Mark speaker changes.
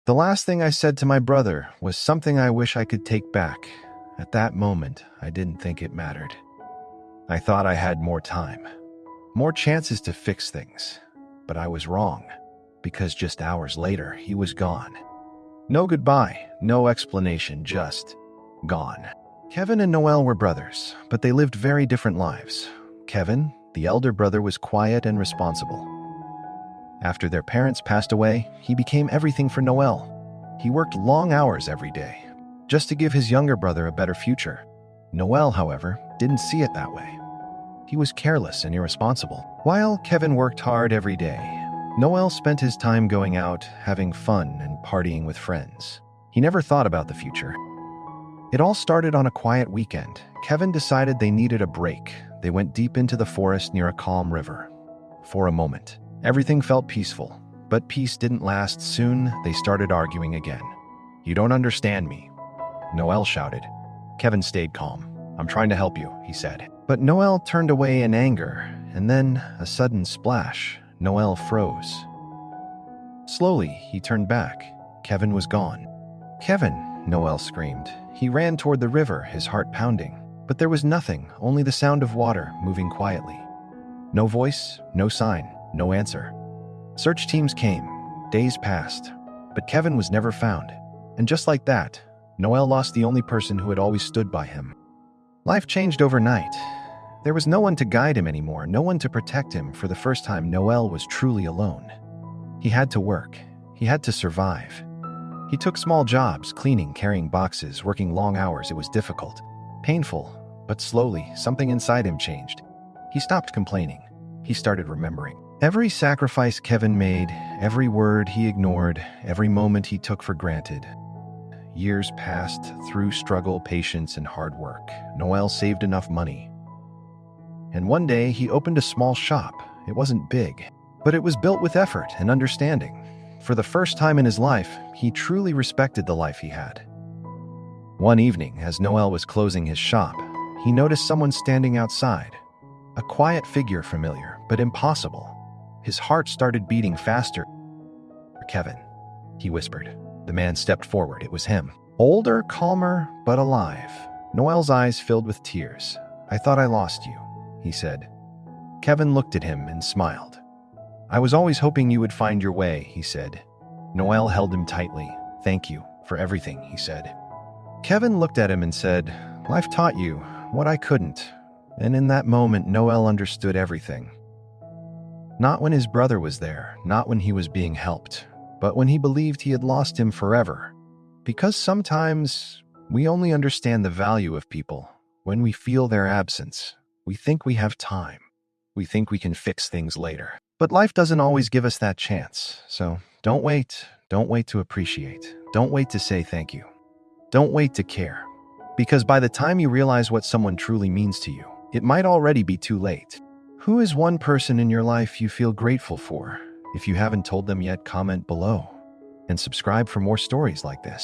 Speaker 1: The last thing I said to my brother was something I wish I could take back. At that moment, I didn't think it mattered. I thought I had more time, more chances to fix things. But I was wrong, because just hours later, he was gone. No goodbye, no explanation, just gone. Kevin and Noel were brothers, but they lived very different lives. Kevin, the elder brother, was quiet and responsible. After their parents passed away, he became everything for Noel. He worked long hours every day, just to give his younger brother a better future. Noel, however, didn't see it that way. He was careless and irresponsible. While Kevin worked hard every day, Noel spent his time going out, having fun, and partying with friends. He never thought about the future. It all started on a quiet weekend. Kevin decided they needed a break. They went deep into the forest near a calm river. For a moment, everything felt peaceful, but peace didn't last. Soon, they started arguing again. "You don't understand me," Noel shouted. Kevin stayed calm. "I'm trying to help you," he said. But Noel turned away in anger, and then a sudden splash. Noel froze. Slowly, he turned back. Kevin was gone. "Kevin!" Noel screamed. He ran toward the river, his heart pounding. But there was nothing, only the sound of water moving quietly. No voice, no sign, no answer. Search teams came. Days passed. But Kevin was never found. And just like that, Noel lost the only person who had always stood by him. Life changed overnight. There was no one to guide him anymore, no one to protect him. For the first time, Noel was truly alone. He had to work. He had to survive. He took small jobs, cleaning, carrying boxes, working long hours. It was difficult, painful, but slowly, something inside him changed. He stopped complaining. He started remembering. Every sacrifice Kevin made, every word he ignored, every moment he took for granted. Years passed through struggle, patience, and hard work. Noel saved enough money. And one day, he opened a small shop. It wasn't big, but it was built with effort and understanding. For the first time in his life, he truly respected the life he had. One evening, as Noel was closing his shop, he noticed someone standing outside. A quiet figure, familiar, but impossible. His heart started beating faster. "Kevin," he whispered. The man stepped forward. It was him. Older, calmer, but alive. Noel's eyes filled with tears. "I thought I lost you," he said. Kevin looked at him and smiled. "I was always hoping you would find your way," he said. Noel held him tightly. "Thank you for everything," he said. Kevin looked at him and said, "Life taught you what I couldn't." And in that moment, Noel understood everything. Not when his brother was there, not when he was being helped, but when he believed he had lost him forever. Because sometimes we only understand the value of people when we feel their absence. We think we have time. We think we can fix things later. But life doesn't always give us that chance. So don't wait. Don't wait to appreciate. Don't wait to say thank you. Don't wait to care. Because by the time you realize what someone truly means to you, it might already be too late. Who is one person in your life you feel grateful for? If you haven't told them yet, comment below. And subscribe for more stories like this.